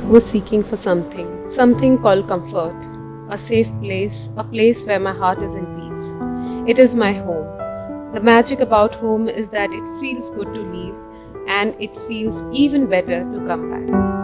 was seeking for something called comfort, a safe place, a place where my heart is in peace. It is my home. The magic about home is that it feels good to leave and it feels even better to come back.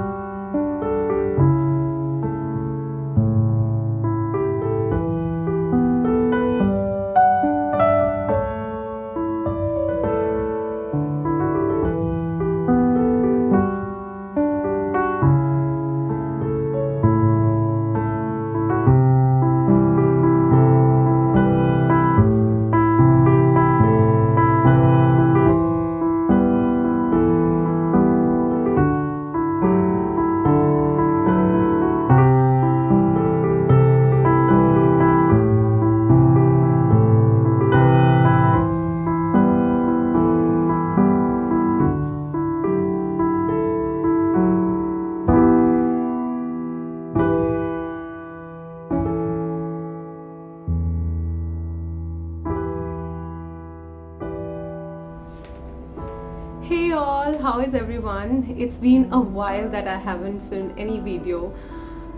Hey all, how is everyone? It's been a while that I haven't filmed any video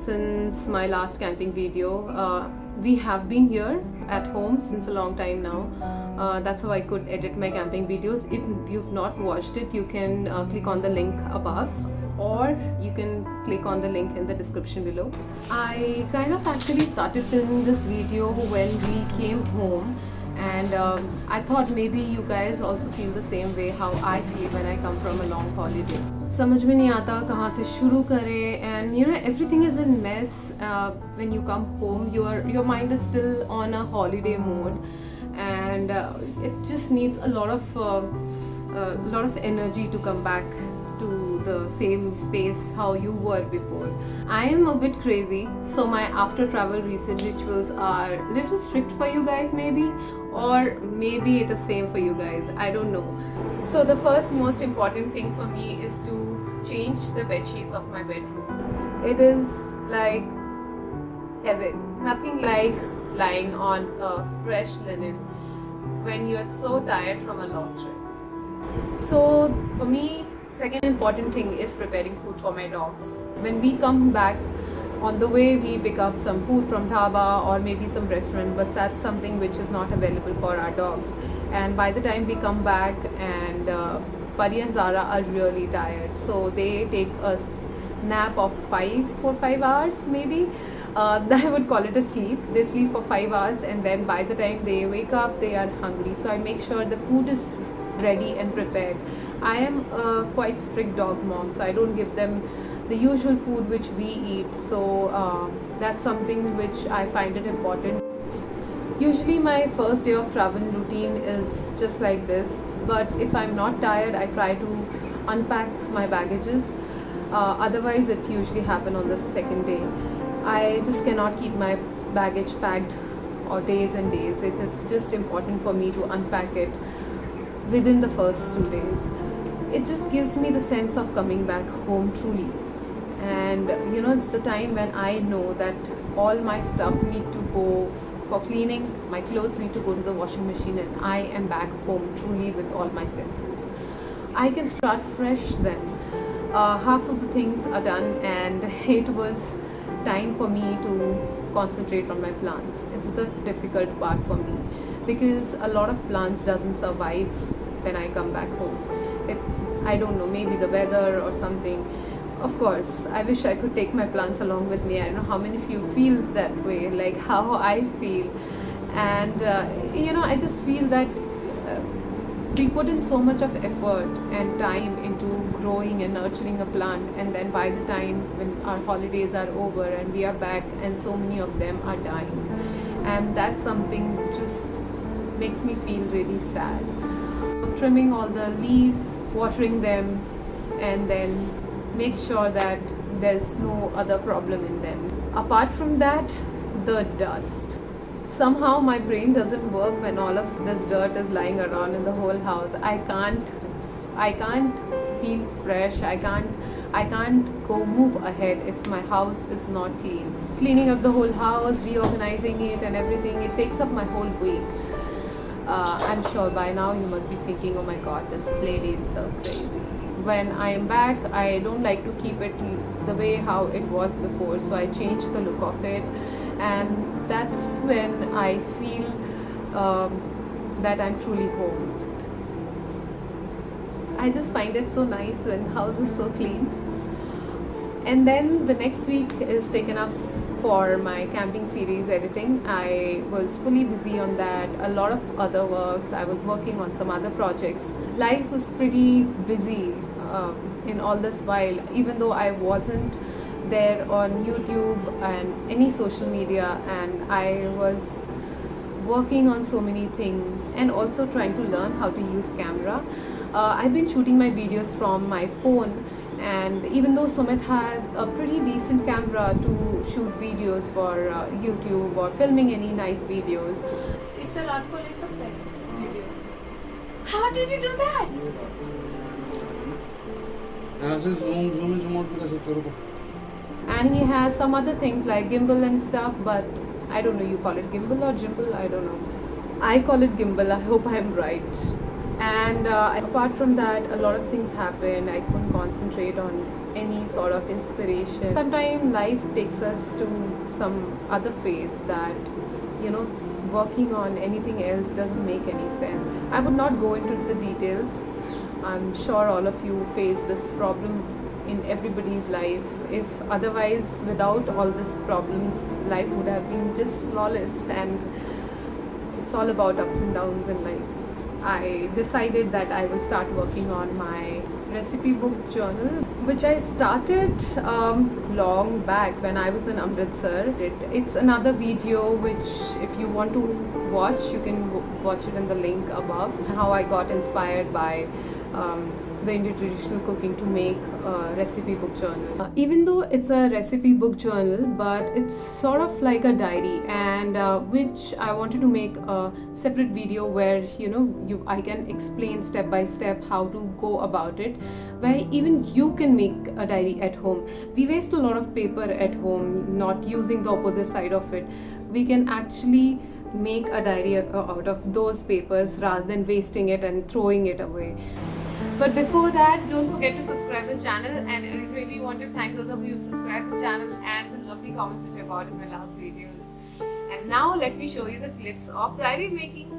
since my last camping video. We have been here at home since a long time now. That's how I could edit my camping videos. If you've not watched it, you can click on the link above, or you can click on the link in the description below. I kind of actually started filming this video when we came home, and I thought maybe you guys also feel the same way how I feel when I come from a long holiday. समझ में नहीं आता कहाँ से शुरू करें, and you know everything is in mess. When you come home, your mind is still on a holiday mode, and it just needs a lot of energy to come back to the same pace how you were before. I am a bit crazy, so my after travel research rituals are a little strict for you guys maybe, or maybe it is same for you guys, I don't know. So the first most important thing for me is to change the bed sheets of my bedroom. It is like heaven. Nothing like lying on a fresh linen when you are so tired from a long trip. So for me, second important thing is preparing food for my dogs. When we come back, on the way we pick up some food from dhaba or maybe some restaurant, but that's something which is not available for our dogs. And by the time we come back, and Pari and Zara are really tired, so they take a nap of 5 hours maybe. I would call it a sleep. They sleep for 5 hours, and then by the time they wake up, they are hungry. So I make sure the food is ready and prepared. I am a quite strict dog mom, so I don't give them the usual food which we eat. So that's something which I find it important. Usually my first day of travel routine is just like this, but if I'm not tired, I try to unpack my baggages. Otherwise it usually happen on the second day. I just cannot keep my baggage packed or days and days. It is just important for me to unpack it within the first 2 days. It just gives me the sense of coming back home truly. And you know, it's the time when I know that all my stuff need to go for cleaning, my clothes need to go to the washing machine, and I am back home truly with all my senses. I can start fresh then. Half of the things are done, and it was time for me to concentrate on my plants. It's the difficult part for me, because a lot of plants doesn't survive when I come back home. It's, I don't know, maybe the weather or something. Of course, I wish I could take my plants along with me. I don't know how many of you feel that way, like how I feel. And you know, I just feel that we put in so much of effort and time into growing and nurturing a plant, and then by the time when our holidays are over and we are back, and so many of them are dying, and that's something just makes me feel really sad. Trimming all the leaves, watering them, and then make sure that there's no other problem in them. Apart from that, the dust. Somehow my brain doesn't work when all of this dirt is lying around in the whole house. I can't feel fresh. I can't go move ahead if my house is not clean. Cleaning up the whole house, reorganizing it and everything, it takes up my whole week. I'm sure by now you must be thinking, oh my god, this lady is so crazy. when I am back, I don't like to keep it the way how it was before, so I changed the look of it, and that's when I feel that I'm truly home. I just find it so nice when the house is so clean. And then the next week is taken up for my camping series editing. I was fully busy on that, a lot of other works. I was working on some other projects. Life was pretty busy in all this while, even though I wasn't there on YouTube and any social media, and I was working on so many things and also trying to learn how to use camera. I've been shooting my videos from my phone, and even though Sumit has a pretty decent camera to shoot videos for YouTube or filming any nice videos, इससे रात को ले सकते हैं video. How did you do that? ऐसे zoom out कर सकते हो. And he has some other things like gimbal and stuff, but I don't know, you call it gimbal or gimbal, I don't know. I call it gimbal, I hope I'm right. And apart from that, a lot of things happened. I couldn't concentrate on any sort of inspiration. Sometimes life takes us to some other phase that, you know, working on anything else doesn't make any sense. I would not go into the details. I'm sure all of you face this problem in everybody's life. If otherwise, without all these problems, life would have been just flawless, and it's all about ups and downs in life. I decided that I will start working on my recipe book journal, which I started long back when I was in Amritsar. It's another video which, if you want to watch, you can watch it in the link above. How I got inspired by the Indian traditional cooking to make a recipe book journal. Even though it's a recipe book journal, but it's sort of like a diary, and which I wanted to make a separate video where I can explain step by step how to go about it, where even you can make a diary at home. We waste a lot of paper at home not using the opposite side of it. We can actually make a diary out of those papers rather than wasting it and throwing it away. But before that, don't forget to subscribe the channel, and I really want to thank those of you who subscribed the channel and the lovely comments which I got in my last videos. And now let me show you the clips of diary making.